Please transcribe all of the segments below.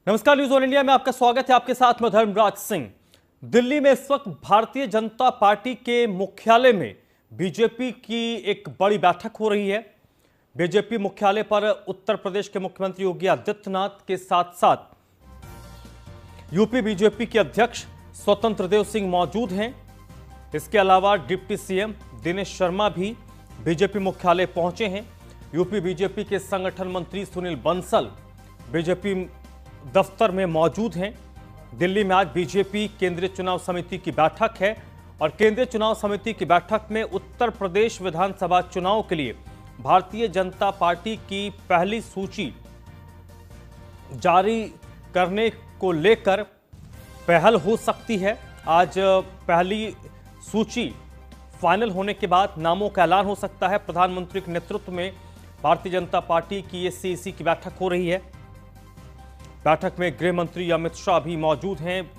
नमस्कार, news on India में आपका स्वागत है। आपके साथ मैं धर्मराज सिंह। दिल्ली में इस वक्त भारतीय जनता पार्टी के मुख्यालय में बीजेपी की एक बड़ी बैठक हो रही है। बीजेपी मुख्यालय पर उत्तर प्रदेश के मुख्यमंत्री योगी आदित्यनाथ के साथ साथ यूपी बीजेपी के अध्यक्ष स्वतंत्र देव सिंह मौजूद हैं। इसके अलावा डिप्टी सीएम दिनेश शर्मा भी बीजेपी मुख्यालय पहुंचे हैं। यूपी बीजेपी के संगठन मंत्री सुनील बंसल बीजेपी दफ्तर में मौजूद हैं। दिल्ली में आज बीजेपी केंद्रीय चुनाव समिति की बैठक है और केंद्रीय चुनाव समिति की बैठक में उत्तर प्रदेश विधानसभा चुनाव के लिए भारतीय जनता पार्टी की पहली सूची जारी करने को लेकर पहल हो सकती है। आज पहली सूची फाइनल होने के बाद नामों का ऐलान हो सकता है। प्रधानमंत्री के नेतृत्व में भारतीय जनता पार्टी की ये सीईसी की बैठक हो रही है। बैठक में गृह मंत्री अमित शाह भी मौजूद हैं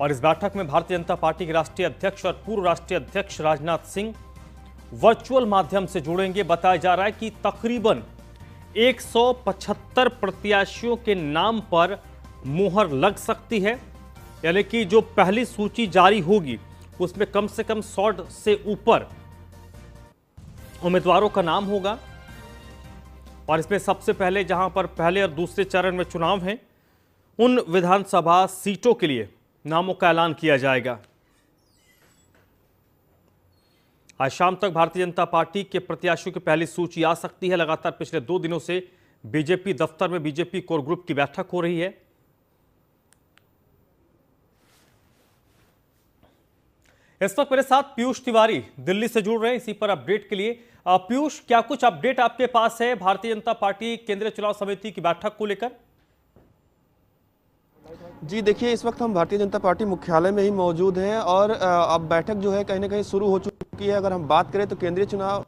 और इस बैठक में भारतीय जनता पार्टी के राष्ट्रीय अध्यक्ष और पूर्व राष्ट्रीय अध्यक्ष राजनाथ सिंह वर्चुअल माध्यम से जुड़ेंगे। बताया जा रहा है कि तकरीबन 175 प्रत्याशियों के नाम पर मुहर लग सकती है, यानी कि जो पहली सूची जारी होगी उसमें कम से कम 100 से ऊपर उम्मीदवारों का नाम होगा और इसमें सबसे पहले जहां पर पहले और दूसरे चरण में चुनाव हैं, उन विधानसभा सीटों के लिए नामों का ऐलान किया जाएगा। आज शाम तक भारतीय जनता पार्टी के प्रत्याशियों की पहली सूची आ सकती है। लगातार पिछले 2 दिनों से बीजेपी दफ्तर में बीजेपी कोर ग्रुप की बैठक हो रही है। इस वक्त मेरे साथ पीयूष तिवारी दिल्ली से जुड़ रहे हैं इसी पर अपडेट के लिए। पीयूष, क्या कुछ अपडेट आपके पास है भारतीय जनता पार्टी केंद्रीय चुनाव समिति की बैठक को लेकर? जी देखिए, इस वक्त हम भारतीय जनता पार्टी मुख्यालय में ही मौजूद हैं और अब बैठक जो है कहीं ना कहीं शुरू हो चुकी है। अगर हम बात करें तो केंद्रीय चुनाव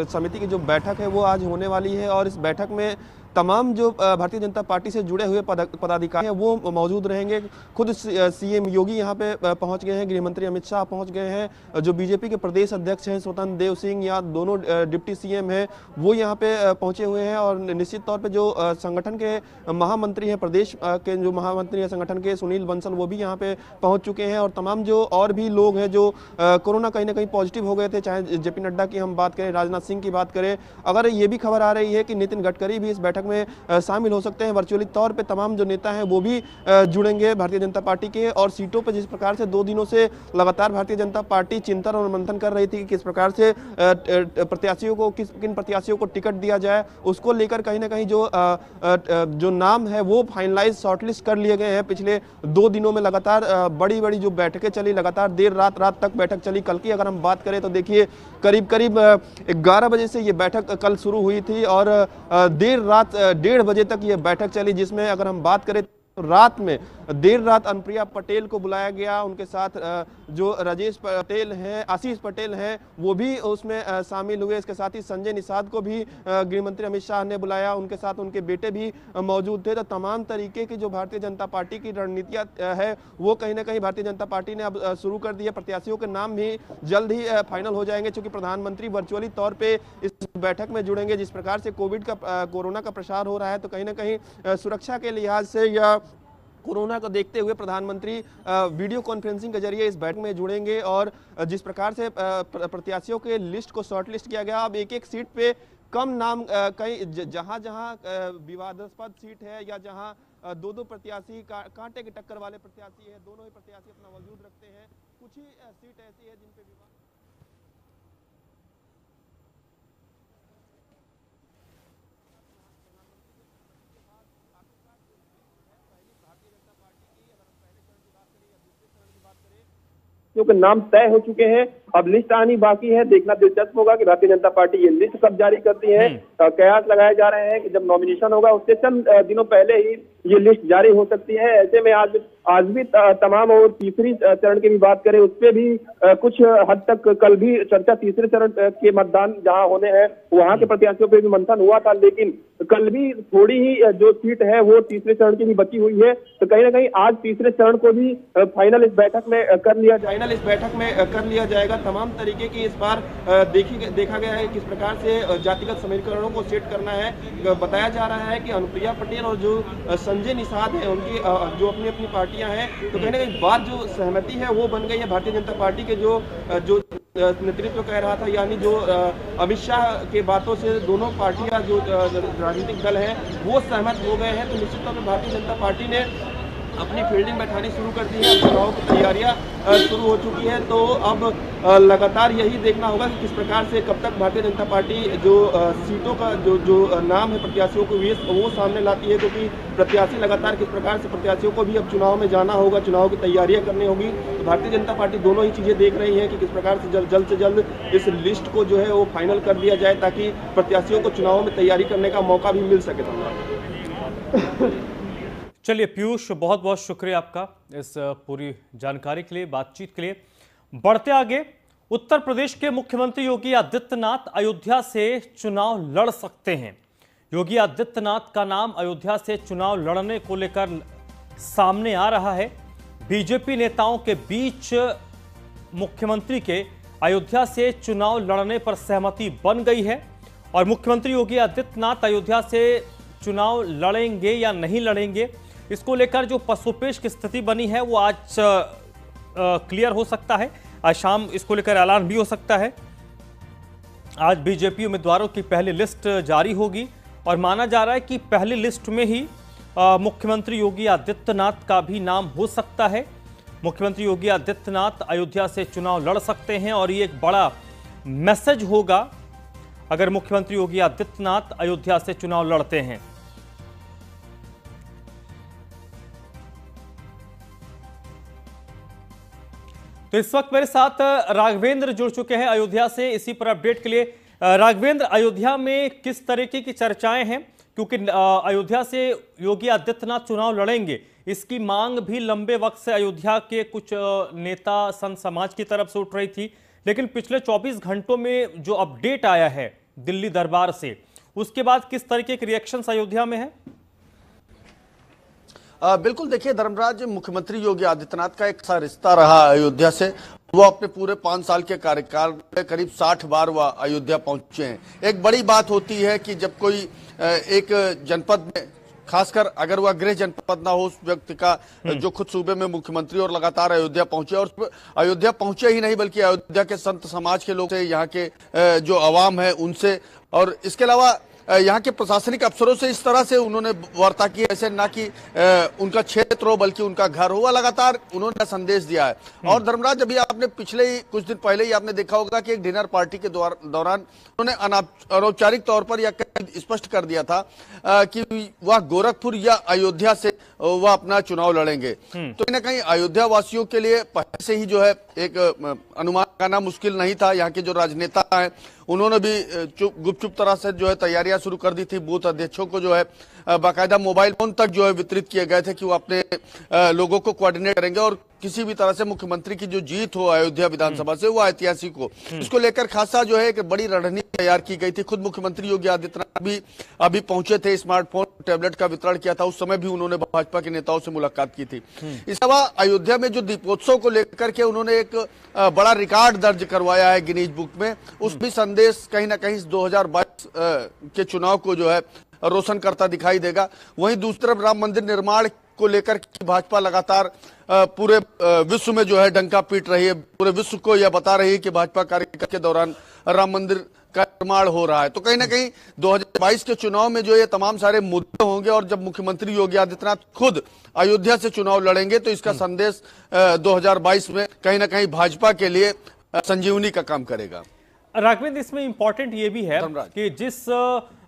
समिति की जो बैठक है वो आज होने वाली है और इस बैठक में तमाम जो भारतीय जनता पार्टी से जुड़े हुए पदाधिकारी हैं वो मौजूद रहेंगे। खुद सीएम योगी यहाँ पे पहुँच गए हैं, गृह मंत्री अमित शाह पहुँच गए हैं, जो बीजेपी के प्रदेश अध्यक्ष हैं स्वतंत्र देव सिंह या दोनों डिप्टी सीएम हैं वो यहाँ पे पहुँचे हुए हैं और निश्चित तौर पर जो संगठन के महामंत्री हैं, प्रदेश के जो महामंत्री हैं संगठन के सुनील बंसल, वो भी यहाँ पे पहुँच चुके हैं और तमाम जो और भी लोग हैं जो कोरोना कहीं ना कहीं पॉजिटिव हो गए थे, चाहे जेपी नड्डा की हम बात करें, राजनाथ सिंह की बात करें। अगर ये भी खबर आ रही है कि नितिन गडकरी भी इस बैठक में शामिल हो सकते हैं। वर्चुअली तौर पे तमाम जो नेता हैं वो भी जुड़ेंगे भारतीय जनता पार्टी के। और सीटों पर जिस प्रकार से 2 दिनों से लगातार भारतीय जनता पार्टी चिंतन और मंथन कर रही थी कि किस प्रकार से प्रत्याशियों को किन प्रत्याशियों को टिकट दिया जाए, उसको लेकर कहीं ना कहीं जो नाम है वो फाइनलाइज शॉर्टलिस्ट कर लिए गए हैं। पिछले 2 दिनों में लगातार बड़ी बड़ी जो बैठकें चली, लगातार देर रात तक बैठक चली। कल की अगर हम बात करें तो देखिए करीब 11 बजे से ये बैठक कल शुरू हुई थी और देर रात 1:30 बजे तक ये बैठक चली, जिसमें अगर हम बात करें रात में देर रात अनुप्रिया पटेल को बुलाया गया। उनके साथ जो राजेश पटेल हैं, आशीष पटेल हैं, वो भी उसमें शामिल हुए। इसके साथ ही संजय निषाद को भी गृह मंत्री अमित शाह ने बुलाया, उनके साथ उनके बेटे भी मौजूद थे। तो तमाम तरीके की जो भारतीय जनता पार्टी की रणनीतियाँ है वो कहीं ना कहीं भारतीय जनता पार्टी ने अब शुरू कर दी है। प्रत्याशियों के नाम भी जल्द ही फाइनल हो जाएंगे, क्योंकि प्रधानमंत्री वर्चुअली तौर पर इस बैठक में जुड़ेंगे। जिस प्रकार से कोरोना का प्रसार हो रहा है तो कहीं ना कहीं सुरक्षा के लिहाज से या कोरोना को देखते हुए प्रधानमंत्री वीडियो कॉन्फ्रेंसिंग के जरिए इस बैठक में जुड़ेंगे। और जिस प्रकार से प्रत्याशियों के लिस्ट को शॉर्ट लिस्ट किया गया, अब एक सीट पे कम नाम, कहीं जहां विवादास्पद सीट है या जहां 2 प्रत्याशी कांटे की टक्कर वाले प्रत्याशी है, दोनों ही प्रत्याशी अपना वजूद रखते हैं। कुछ ही सीट ऐसी है जिन पे के नाम तय हो चुके हैं। अब लिस्ट आनी बाकी है। देखना दिलचस्प होगा कि भारतीय जनता पार्टी ये लिस्ट कब जारी करती है। कयास लगाए जा रहे हैं कि जब नॉमिनेशन होगा उससे चंद दिनों पहले ही ये लिस्ट जारी हो सकती है। ऐसे में आज भी तमाम और तीसरी चरण की भी बात करें उस पर भी कुछ हद तक कल भी चर्चा तीसरे चरण के मतदान जहां होने हैं वहां के प्रत्याशियों पर भी मंथन हुआ था, लेकिन कल भी थोड़ी ही जो सीट है वो तीसरे चरण की भी बची हुई है, तो कहीं ना कहीं आज तीसरे चरण को भी फाइनल इस बैठक में कर लिया जाएगा। तमाम तरीके की इस बार देखा गया है किस प्रकार से जातिगत समीकरणों को सेट करना है। बताया जा रहा है कि अनुप्रिया पटेल और जो संजय निषाद है उनकी जो अपनी अपनी पार्टियां हैं, तो कहीं ना कहीं बात जो सहमति है वो बन गई है। भारतीय जनता पार्टी के जो नेतृत्व कह रहा था, यानी जो अमित शाह के बातों से दोनों पार्टियां जो राजनीतिक दल हैं वो सहमत हो गए हैं। तो निश्चित तौर पर भारतीय जनता पार्टी ने अपनी फील्डिंग बैठानी शुरू कर दी है। चुनाव की तैयारियां शुरू हो चुकी है, तो अब लगातार यही देखना होगा कि किस प्रकार से कब तक भारतीय जनता पार्टी जो सीटों का जो नाम है प्रत्याशियों को वो सामने लाती है, क्योंकि प्रत्याशी लगातार किस प्रकार से प्रत्याशियों को भी अब चुनाव में जाना होगा, चुनाव की तैयारियां करनी होगी। तो भारतीय जनता पार्टी दोनों ही चीजें देख रही है कि किस प्रकार से जल्द से जल्द इस लिस्ट को जो है वो फाइनल कर दिया जाए, ताकि प्रत्याशियों को चुनाव में तैयारी करने का मौका भी मिल सके। चलिए पीयूष, बहुत बहुत शुक्रिया आपका इस पूरी जानकारी के लिए, बातचीत के लिए। बढ़ते आगे, उत्तर प्रदेश के मुख्यमंत्री योगी आदित्यनाथ अयोध्या से चुनाव लड़ सकते हैं। योगी आदित्यनाथ का नाम अयोध्या से चुनाव लड़ने को लेकर सामने आ रहा है। बीजेपी नेताओं के बीच मुख्यमंत्री के अयोध्या से चुनाव लड़ने पर सहमति बन गई है और मुख्यमंत्री योगी आदित्यनाथ अयोध्या से चुनाव लड़ेंगे या नहीं लड़ेंगे, इसको लेकर जो पसोपेश की स्थिति बनी है वो आज क्लियर हो सकता है। आज शाम इसको लेकर ऐलान भी हो सकता है। आज बीजेपी उम्मीदवारों की पहली लिस्ट जारी होगी और माना जा रहा है कि पहली लिस्ट में ही मुख्यमंत्री योगी आदित्यनाथ का भी नाम हो सकता है। मुख्यमंत्री योगी आदित्यनाथ अयोध्या से चुनाव लड़ सकते हैं और ये एक बड़ा मैसेज होगा अगर मुख्यमंत्री योगी आदित्यनाथ अयोध्या से चुनाव लड़ते हैं। तो इस वक्त मेरे साथ राघवेंद्र जुड़ चुके हैं अयोध्या से, इसी पर अपडेट के लिए। राघवेंद्र, अयोध्या में किस तरीके की चर्चाएं हैं, क्योंकि अयोध्या से योगी आदित्यनाथ चुनाव लड़ेंगे, इसकी मांग भी लंबे वक्त से अयोध्या के कुछ नेता संत समाज की तरफ से उठ रही थी, लेकिन पिछले 24 घंटों में जो अपडेट आया है दिल्ली दरबार से, उसके बाद किस तरीके के रिएक्शंस अयोध्या में है? बिल्कुल, देखिए धर्मराज, मुख्यमंत्री योगी आदित्यनाथ का एक सा रिश्ता रहा अयोध्या से। वो अपने पूरे 5 साल के कार्यकाल में करीब 60 बार वह अयोध्या पहुंचे हैं। एक बड़ी बात होती है कि जब कोई एक जनपद में, खासकर अगर वह गृह जनपद ना हो, उस व्यक्ति का जो खुद सूबे में मुख्यमंत्री और लगातार अयोध्या पहुंचे, और अयोध्या पहुंचे ही नहीं बल्कि अयोध्या के संत समाज के लोग से, यहाँ के जो अवाम है उनसे, और इसके अलावा यहाँ के प्रशासनिक अफसरों से इस तरह से उन्होंने वार्ता की, ऐसे ना कि उनका क्षेत्र हो बल्कि उनका घर हो, लगातार उन्होंने संदेश दिया है। और धर्मराज, अभी आपने पिछले ही कुछ दिन पहले ही आपने देखा होगा कि एक डिनर पार्टी के दौरान उन्होंने अनौपचारिक तौर पर यह स्पष्ट कर दिया था कि वह गोरखपुर या अयोध्या से वह अपना चुनाव लड़ेंगे। तो कहीं ना कहीं अयोध्या वासियों के लिए पहले से ही जो है एक अनुमान लगाना मुश्किल नहीं था। यहाँ के जो राजनेता हैं उन्होंने भी गुपचुप तरह से जो है तैयारियां शुरू कर दी थी। बूथ अध्यक्षों को जो है बाकायदा मोबाइल फोन तक जो है वितरित किए गए थे कि वो अपने लोगों को कोऑर्डिनेट करेंगे और किसी भी तरह से मुख्यमंत्री की जो जीत हो अयोध्या विधानसभा से वो ऐतिहासिक हो। इसको लेकर खासा जो है एक बड़ी रणनीति तैयार की गई थी। खुद मुख्यमंत्री योगी आदित्यनाथ भी अभी पहुंचे थे, स्मार्टफोन टैबलेट का वितरण किया था, उस समय भी उन्होंने भाजपा के नेताओं से मुलाकात की थी। इस अलावा अयोध्या में जो दीपोत्सव को लेकर के उन्होंने एक बड़ा रिकॉर्ड दर्ज करवाया है गिनीज बुक में, उस भी संदेश कहीं ना कहीं 2022 के चुनाव को जो है रोशन करता दिखाई देगा। वहीं दूसरी तरफ राम मंदिर निर्माण को लेकर भाजपा लगातार पूरे विश्व में जो है डंका पीट रही है, पूरे विश्व को यह बता रही है कि भाजपा कार्यकाल के दौरान राम मंदिर का निर्माण हो रहा है। तो कहीं ना कहीं 2022 के चुनाव में जो ये तमाम सारे मुद्दे होंगे और जब मुख्यमंत्री योगी आदित्यनाथ खुद अयोध्या से चुनाव लड़ेंगे तो इसका संदेश 2022 में कहीं ना कहीं भाजपा के लिए संजीवनी का काम करेगा। राघवेंद्र, इसमें इंपॉर्टेंट ये भी है कि जिस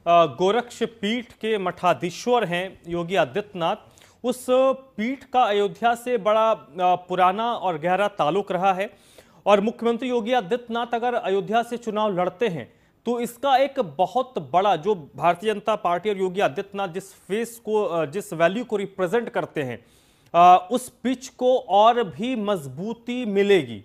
गोरक्ष पीठ के मठाधीश्वर हैं योगी आदित्यनाथ, उस पीठ का अयोध्या से बड़ा पुराना और गहरा ताल्लुक रहा है और मुख्यमंत्री योगी आदित्यनाथ अगर अयोध्या से चुनाव लड़ते हैं तो इसका एक बहुत बड़ा, जो भारतीय जनता पार्टी और योगी आदित्यनाथ जिस फेस को, जिस वैल्यू को रिप्रेजेंट करते हैं, उस पिच को और भी मजबूती मिलेगी।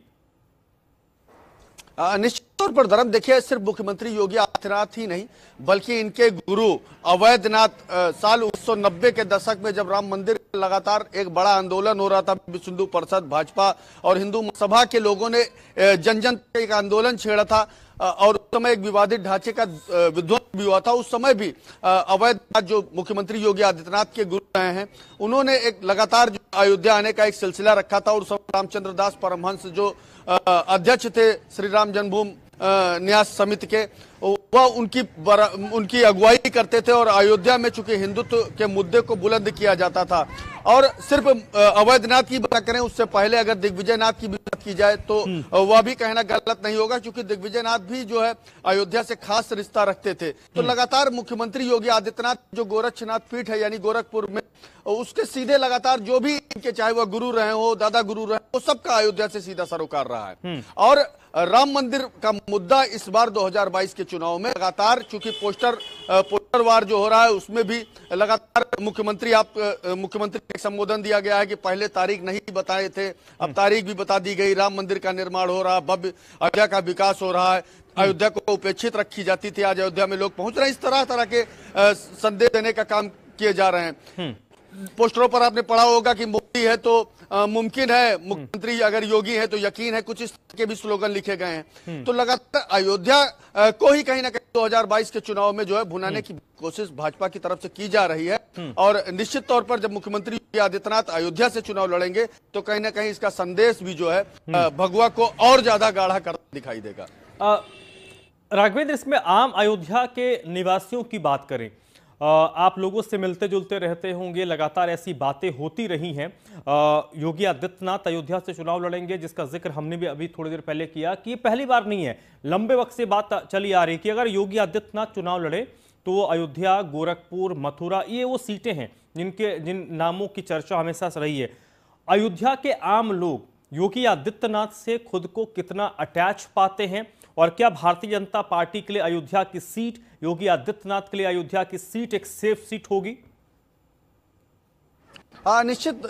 निश्चित तौर पर धर्म, देखिए सिर्फ मुख्यमंत्री योगी आदित्यनाथ ही नहीं बल्कि इनके गुरु अवैधनाथ साल 1990 के दशक में जब राम मंदिर लगातार एक बड़ा आंदोलन हो रहा था, विश्व हिंदू परिषद, भाजपा और हिंदू सभा के लोगों ने जन जन एक आंदोलन छेड़ा था और उस समय एक विवादित ढांचे का विध्वंस भी हुआ था। उस समय भी अवैधनाथ जो मुख्यमंत्री योगी आदित्यनाथ के गुरु रहे हैं, उन्होंने एक लगातार जो अयोध्या आने का एक सिलसिला रखा था और रामचंद्र दास परमहंस जो अध्यक्ष थे श्री राम जन्मभूमि न्यास समिति के, वह उनकी अगुवाई करते थे और अयोध्या में चूंकि हिंदुत्व के मुद्दे को बुलंद किया जाता था। और सिर्फ अवैधनाथ की बात करें, उससे पहले अगर दिग्विजयनाथ की बात की जाए तो वह भी कहना गलत नहीं होगा, क्योंकि दिग्विजयनाथ भी जो है अयोध्या से खास रिश्ता रखते थे। तो लगातार मुख्यमंत्री योगी आदित्यनाथ जो गोरक्षनाथ पीठ है यानी गोरखपुर में, उसके सीधे लगातार जो भी इनके चाहे वह गुरु रहे हो, दादा गुरु रहे, वो सबका अयोध्या से सीधा सरोकार रहा है। और राम मंदिर का मुद्दा इस बार 2022 के चुनाव में लगातार, चूंकि पोस्टर वार जो हो रहा है उसमें भी लगातार मुख्यमंत्री को संबोधन दिया गया है कि पहले तारीख नहीं बताए थे, अब तारीख भी बता दी गई। राम मंदिर का निर्माण हो रहा है, भव्य अयोध्या का विकास हो रहा है, अयोध्या को उपेक्षित रखी जाती थी, आज अयोध्या में लोग पहुंच रहे हैं। इस तरह के संदेश देने का काम किए जा रहे हैं। पोस्टरों पर आपने पढ़ा होगा कि मोदी है तो मुमकिन है, मुख्यमंत्री अगर योगी है तो यकीन है, कुछ इस तरह के भी स्लोगन लिखे गए हैं। तो लगातार अयोध्या को ही कहीं ना कहीं 2022 के चुनाव में जो है भुनाने की कोशिश भाजपा की तरफ से की जा रही है। और निश्चित तौर पर जब मुख्यमंत्री योगी आदित्यनाथ अयोध्या से चुनाव लड़ेंगे तो कहीं ना कहीं इसका संदेश भी जो है भगवा को और ज्यादा गाढ़ा करता दिखाई देगा। राघवेंद्र, इसमें आम अयोध्या के निवासियों की बात करें, आप लोगों से मिलते जुलते रहते होंगे, लगातार ऐसी बातें होती रही हैं। योगी आदित्यनाथ अयोध्या से चुनाव लड़ेंगे, जिसका जिक्र हमने भी अभी थोड़ी देर पहले किया कि ये पहली बार नहीं है, लंबे वक्त से बात चली आ रही कि अगर योगी आदित्यनाथ चुनाव लड़े तो अयोध्या, गोरखपुर, मथुरा, ये वो सीटें हैं जिन नामों की चर्चा हमेशा से रही है। अयोध्या के आम लोग योगी आदित्यनाथ से खुद को कितना अटैच पाते हैं, और क्या भारतीय जनता पार्टी के लिए अयोध्या की सीट, योगी आदित्यनाथ के लिए अयोध्या की सीट एक सेफ सीट होगी? निश्चित।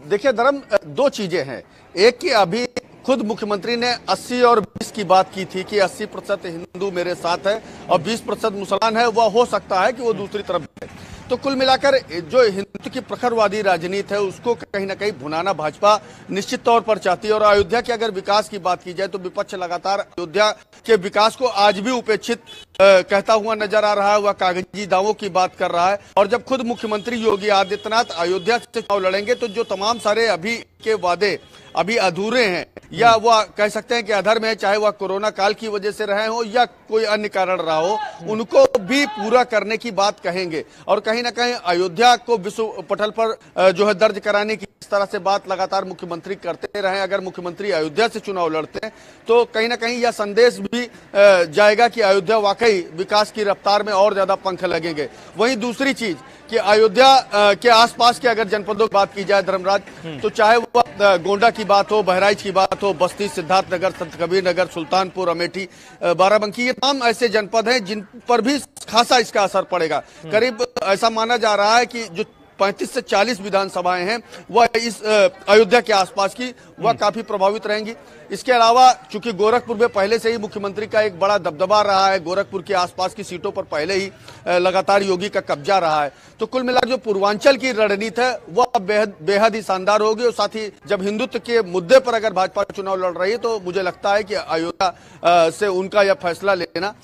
देखिए धर्म, दो चीजें हैं। एक कि अभी खुद मुख्यमंत्री ने 80 और 20 की बात की थी कि 80% हिंदू मेरे साथ है और 20% मुसलमान है, वह हो सकता है कि वो दूसरी तरफ है। तो कुल मिलाकर जो हिंदुत्व की प्रखरवादी राजनीति है उसको कहीं ना कहीं भुनाना भाजपा निश्चित तौर पर चाहती है। और अयोध्या के अगर विकास की बात की जाए तो विपक्ष लगातार अयोध्या के विकास को आज भी उपेक्षित कहता हुआ नजर आ रहा है, वह कागजी दावों की बात कर रहा है। और जब खुद मुख्यमंत्री योगी आदित्यनाथ अयोध्या से चुनाव लड़ेंगे तो जो तमाम सारे अभी के वादे अभी अधूरे हैं या वह कह सकते हैं कि अधर में है, चाहे वह कोरोना काल की वजह से रहे हो या कोई अन्य कारण रहा हो, उनको भी पूरा करने की बात कहेंगे। और कहीं ना कहीं अयोध्या को विश्व पटल पर जो है दर्ज कराने की इस तरह से बात लगातार मुख्यमंत्री करते रहे। अगर मुख्यमंत्री अयोध्या से चुनाव लड़ते हैं तो कहीं ना कहीं यह संदेश भी जाएगा कि अयोध्या वाकई विकास की रफ्तार में और ज्यादा पंख लगेंगे। वहीं दूसरी चीज कि अयोध्या के आसपास के अगर जनपदों की बात की जाए धर्मराज, तो चाहे वो गोंडा की बात हो, बहराइच की बात हो, बस्ती, सिद्धार्थनगर, संत कबीर नगर, सुल्तानपुर, अमेठी, बाराबंकी, ये तमाम ऐसे जनपद हैं जिन पर भी खासा इसका असर पड़ेगा। करीब ऐसा माना जा रहा है कि जो 35 से 40 विधानसभाएं हैं वह इस अयोध्या के आसपास की वह काफी प्रभावित रहेंगी। इसके अलावा चूंकि गोरखपुर में पहले से ही मुख्यमंत्री का एक बड़ा दबदबा रहा है, गोरखपुर के आसपास की सीटों पर पहले ही लगातार योगी का कब्जा रहा है, तो कुल मिलाकर जो पूर्वांचल की रणनीति है वह बेहद ही शानदार होगी। और साथ ही जब हिंदुत्व के मुद्दे पर अगर भाजपा चुनाव लड़ रही है तो मुझे लगता है कि अयोध्या से उनका यह फैसला लेना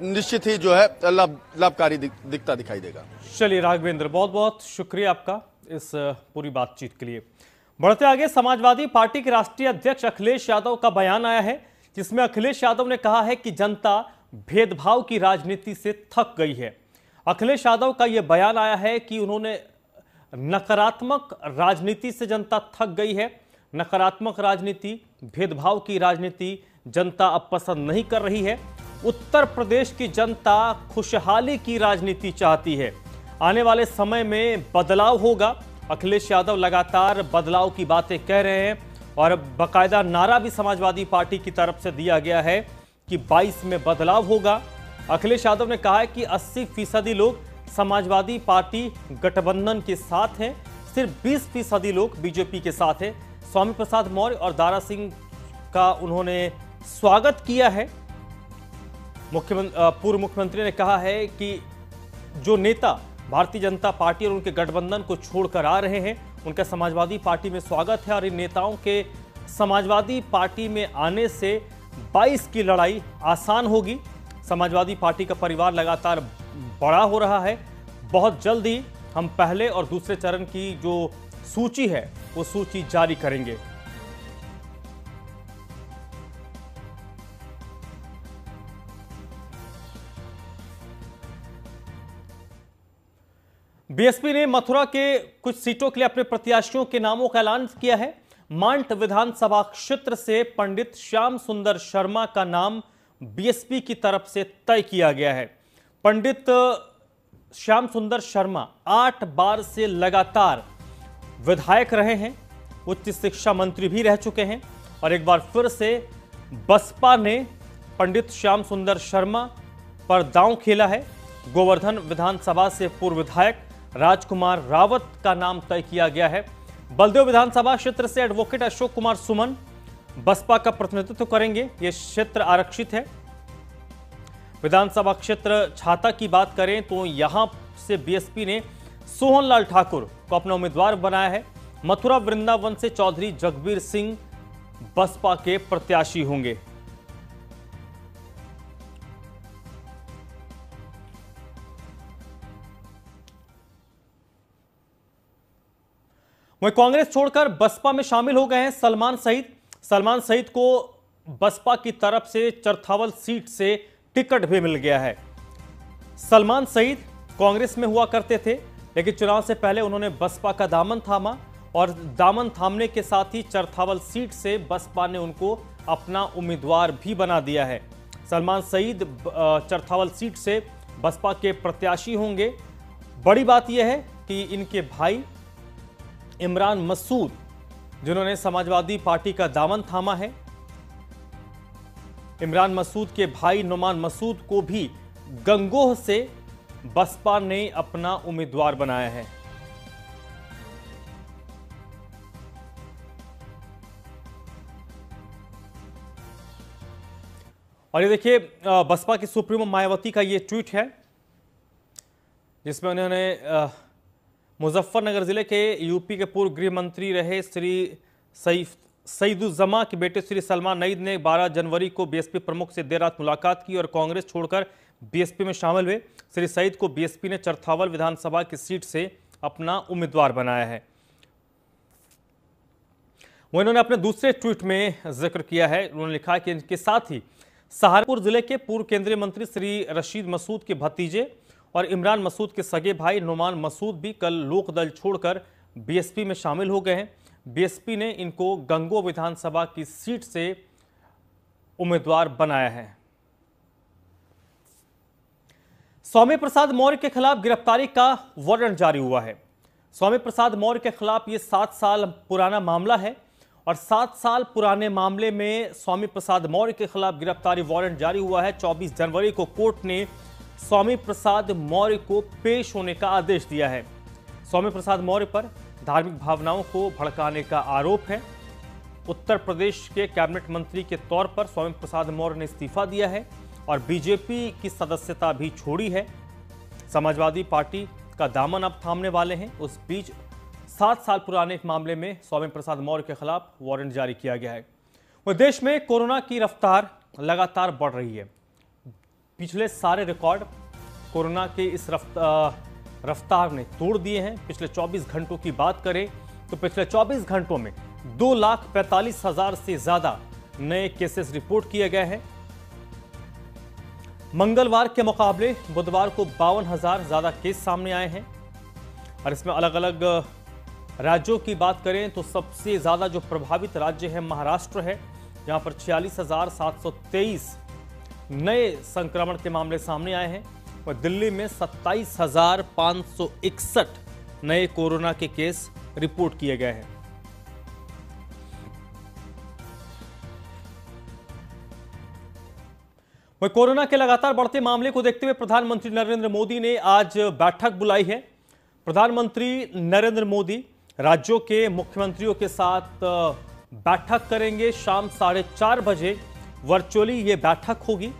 निश्चित ही जो है लाभकारी दिखता दिखाई देगा। चलिए राघवेंद्र, बहुत बहुत शुक्रिया आपका इस पूरी बातचीत के लिए। बढ़ते आगे, समाजवादी पार्टी के राष्ट्रीय अध्यक्ष अखिलेश यादव का बयान आया है, जिसमें अखिलेश यादव ने कहा है कि जनता भेदभाव की राजनीति से थक गई है। अखिलेश यादव का यह बयान आया है कि उन्होंने नकारात्मक राजनीति से जनता थक गई है। नकारात्मक राजनीति, भेदभाव की राजनीति जनता अब पसंद नहीं कर रही है। उत्तर प्रदेश की जनता खुशहाली की राजनीति चाहती है। आने वाले समय में बदलाव होगा। अखिलेश यादव लगातार बदलाव की बातें कह रहे हैं और बाकायदा नारा भी समाजवादी पार्टी की तरफ से दिया गया है कि 22 में बदलाव होगा। अखिलेश यादव ने कहा है कि 80% लोग समाजवादी पार्टी गठबंधन के साथ हैं, सिर्फ 20% लोग बीजेपी के साथ हैं। स्वामी प्रसाद मौर्य और दारा सिंह का उन्होंने स्वागत किया है। पूर्व मुख्यमंत्री ने कहा है कि जो नेता भारतीय जनता पार्टी और उनके गठबंधन को छोड़कर आ रहे हैं, उनका समाजवादी पार्टी में स्वागत है और इन नेताओं के समाजवादी पार्टी में आने से 22 की लड़ाई आसान होगी। समाजवादी पार्टी का परिवार लगातार बड़ा हो रहा है। बहुत जल्द ही हम पहले और दूसरे चरण की जो सूची है वो सूची जारी करेंगे। बीएसपी ने मथुरा के कुछ सीटों के लिए अपने प्रत्याशियों के नामों का ऐलान किया है। मांट विधानसभा क्षेत्र से पंडित श्याम सुंदर शर्मा का नाम बीएसपी की तरफ से तय किया गया है। पंडित श्याम सुंदर शर्मा 8 बार से लगातार विधायक रहे हैं, उच्च शिक्षा मंत्री भी रह चुके हैं और एक बार फिर से बसपा ने पंडित श्याम सुंदर शर्मा पर दांव खेला है। गोवर्धन विधानसभा से पूर्व विधायक राजकुमार रावत का नाम तय किया गया है। बलदेव विधानसभा क्षेत्र से एडवोकेट अशोक कुमार सुमन बसपा का प्रतिनिधित्व करेंगे। यह क्षेत्र आरक्षित है। विधानसभा क्षेत्र छाता की बात करें तो यहां से बीएसपी ने सोहनलाल ठाकुर को अपना उम्मीदवार बनाया है। मथुरा वृंदावन से चौधरी जगबीर सिंह बसपा के प्रत्याशी होंगे। वहीं कांग्रेस छोड़कर बसपा में शामिल हो गए हैं सलमान सईद को बसपा की तरफ से चरथावल सीट से टिकट भी मिल गया है। सलमान सईद कांग्रेस में हुआ करते थे, लेकिन चुनाव से पहले उन्होंने बसपा का दामन थामा और दामन थामने के साथ ही चरथावल सीट से बसपा ने उनको अपना उम्मीदवार भी बना दिया है। सलमान सईद चरथावल सीट से बसपा के प्रत्याशी होंगे। बड़ी बात यह है कि इनके भाई इमरान मसूद, जिन्होंने समाजवादी पार्टी का दामन थामा है, इमरान मसूद के भाई नुमान मसूद को भी गंगोह से बसपा ने अपना उम्मीदवार बनाया है। और ये देखिए बसपा की सुप्रीमो मायावती का ये ट्वीट है, जिसमें उन्होंने मुजफ्फरनगर जिले के यूपी के पूर्व गृह मंत्री रहे श्री सईदुज्जमा के बेटे श्री सलमान नईद ने 12 जनवरी को बीएसपी प्रमुख से देर रात मुलाकात की और कांग्रेस छोड़कर बीएसपी में शामिल हुए। श्री सईद को बीएसपी ने चरथावल विधानसभा की सीट से अपना उम्मीदवार बनाया है। वो इन्होंने अपने दूसरे ट्वीट में जिक्र किया है। उन्होंने लिखा कि इनके साथ ही सहारनपुर जिले के पूर्व केंद्रीय मंत्री श्री रशीद मसूद के भतीजे और इमरान मसूद के सगे भाई नुमान मसूद भी कल लोकदल छोड़कर बीएसपी में शामिल हो गए हैं। बीएसपी ने इनको गंगोह विधानसभा की सीट से उम्मीदवार बनाया है। स्वामी प्रसाद मौर्य के खिलाफ गिरफ्तारी का वारंट जारी हुआ है। स्वामी प्रसाद मौर्य के खिलाफ यह 7 साल पुराना मामला है और 7 साल पुराने मामले में स्वामी प्रसाद मौर्य के खिलाफ गिरफ्तारी वारंट जारी हुआ है। 24 जनवरी को कोर्ट ने स्वामी प्रसाद मौर्य को पेश होने का आदेश दिया है। स्वामी प्रसाद मौर्य पर धार्मिक भावनाओं को भड़काने का आरोप है। उत्तर प्रदेश के कैबिनेट मंत्री के तौर पर स्वामी प्रसाद मौर्य ने इस्तीफा दिया है और बीजेपी की सदस्यता भी छोड़ी है। समाजवादी पार्टी का दामन अब थामने वाले हैं। उस बीच 7 साल पुराने एक मामले में स्वामी प्रसाद मौर्य के खिलाफ वारंट जारी किया गया है। वह देश में कोरोना की रफ्तार लगातार बढ़ रही है। पिछले सारे रिकॉर्ड कोरोना के इस रफ्तार ने तोड़ दिए हैं। पिछले 24 घंटों की बात करें तो पिछले 24 घंटों में 2,45,000 से ज्यादा नए केसेस रिपोर्ट किए गए हैं। मंगलवार के मुकाबले बुधवार को 52,000 ज्यादा केस सामने आए हैं और इसमें अलग अलग राज्यों की बात करें तो सबसे ज्यादा जो प्रभावित राज्य है महाराष्ट्र है, जहां पर 46,723 नए संक्रमण के मामले सामने आए हैं और दिल्ली में 27,561 नए कोरोना के केस रिपोर्ट किए गए हैं। वहीं कोरोना के लगातार बढ़ते मामले को देखते हुए प्रधानमंत्री नरेंद्र मोदी ने आज बैठक बुलाई है। प्रधानमंत्री नरेंद्र मोदी राज्यों के मुख्यमंत्रियों के साथ बैठक करेंगे। शाम 4:30 बजे वर्चुअली ये बैठक होगी।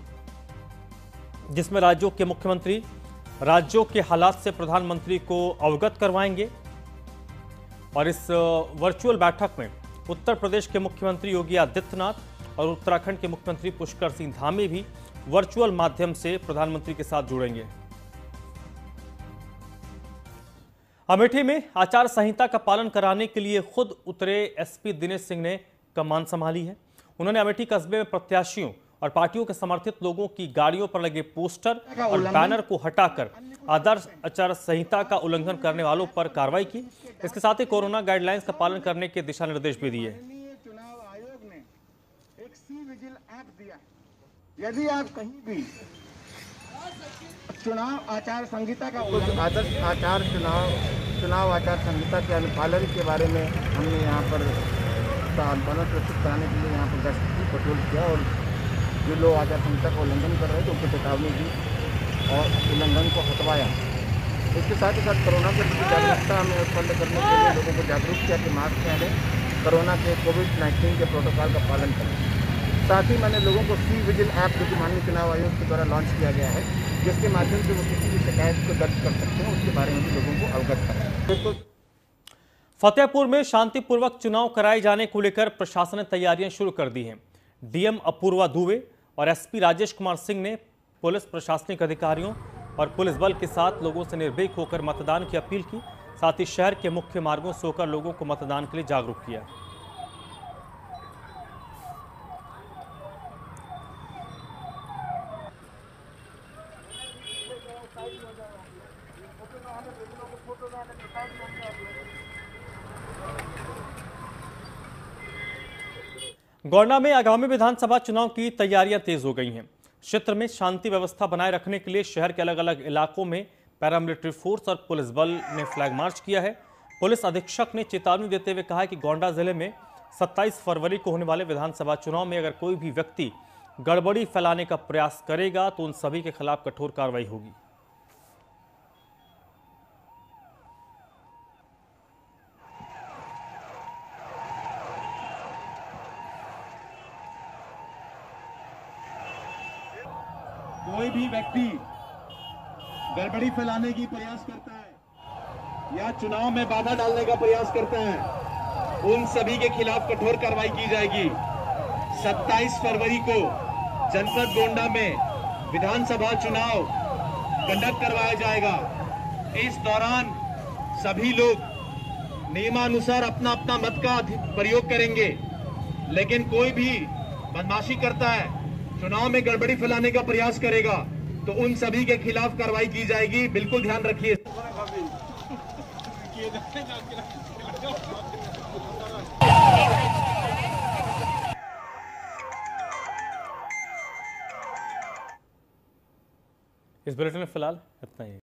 जिसमें राज्यों के मुख्यमंत्री राज्यों के हालात से प्रधानमंत्री को अवगत करवाएंगे। और इस वर्चुअल बैठक में उत्तर प्रदेश के मुख्यमंत्री योगी आदित्यनाथ और उत्तराखंड के मुख्यमंत्री पुष्कर सिंह धामी भी वर्चुअल माध्यम से प्रधानमंत्री के साथ जुड़ेंगे। अमेठी में आचार संहिता का पालन कराने के लिए खुद उतरे एसपी दिनेश सिंह ने कमान संभाली है। उन्होंने अमेठी कस्बे में प्रत्याशियों और पार्टियों के समर्थित लोगों की गाड़ियों पर लगे पोस्टर और बैनर को हटाकर आदर्श आचार संहिता का उल्लंघन करने वालों पर कार्रवाई की। इसके साथ ही कोरोना गाइडलाइंस का पालन करने के दिशा निर्देश भी दिए। चुनाव आयोग ने एक सी विजिल ऐप दिया है। यदि आप कहीं भी चुनाव आचार संहिता का आदर्श आचार चुनाव आचार संहिता के अनुपालन के बारे में हमने यहाँ पर अनुपालन प्रस्तुत कराने के लिए यहाँ पर गश्त की, पेट्रोल किया और जो लोग आचार संहिता का उल्लंघन कर रहे थे उनको चेतावनी दी और उल्लंघन को हटवाया। इसके साथ ही साथ कोरोना के प्रति जागरूकता हमें उत्पन्न करने के लिए लोगों को जागरूक किया कि मास्क पहने, कोरोना के कोविड-19 के प्रोटोकॉल का पालन करें। साथ ही मैंने लोगों को सी विजिल ऐप जो कि माननीय चुनाव आयोग के द्वारा लॉन्च किया गया है, जिसके माध्यम से वो किसी भी शिकायत को दर्ज कर सकते हैं, उसके बारे में भी लोगों को अवगत कराएं। फतेहपुर में शांतिपूर्वक चुनाव कराए जाने को लेकर प्रशासन ने तैयारियां शुरू कर दी हैं। डीएम अपूर्वा दुबे और एसपी राजेश कुमार सिंह ने पुलिस प्रशासनिक अधिकारियों और पुलिस बल के साथ लोगों से निर्भीक होकर मतदान की अपील की। साथ ही शहर के मुख्य मार्गों से होकर लोगों को मतदान के लिए जागरूक किया। गोंडा में आगामी विधानसभा चुनाव की तैयारियां तेज हो गई हैं। क्षेत्र में शांति व्यवस्था बनाए रखने के लिए शहर के अलग अलग इलाकों में पैरामिलिट्री फोर्स और पुलिस बल ने फ्लैग मार्च किया है। पुलिस अधीक्षक ने चेतावनी देते हुए कहा है कि गोंडा जिले में 27 फरवरी को होने वाले विधानसभा चुनाव में अगर कोई भी व्यक्ति गड़बड़ी फैलाने का प्रयास करेगा तो उन सभी के खिलाफ कठोर कार्रवाई होगी। कोई भी व्यक्ति गड़बड़ी फैलाने की प्रयास करता है या चुनाव में बाधा डालने का प्रयास करता है, उन सभी के खिलाफ कठोर कार्रवाई की जाएगी। 27 फरवरी को जनपद गोंडा में विधानसभा चुनाव कंडक्ट करवाया जाएगा। इस दौरान सभी लोग नियमानुसार अपना अपना मत का प्रयोग करेंगे, लेकिन कोई भी बदमाशी करता है, चुनाव में गड़बड़ी फैलाने का प्रयास करेगा तो उन सभी के खिलाफ कार्रवाई की जाएगी। बिल्कुल ध्यान रखिए। इस बुलेटिन में फिलहाल इतना ही।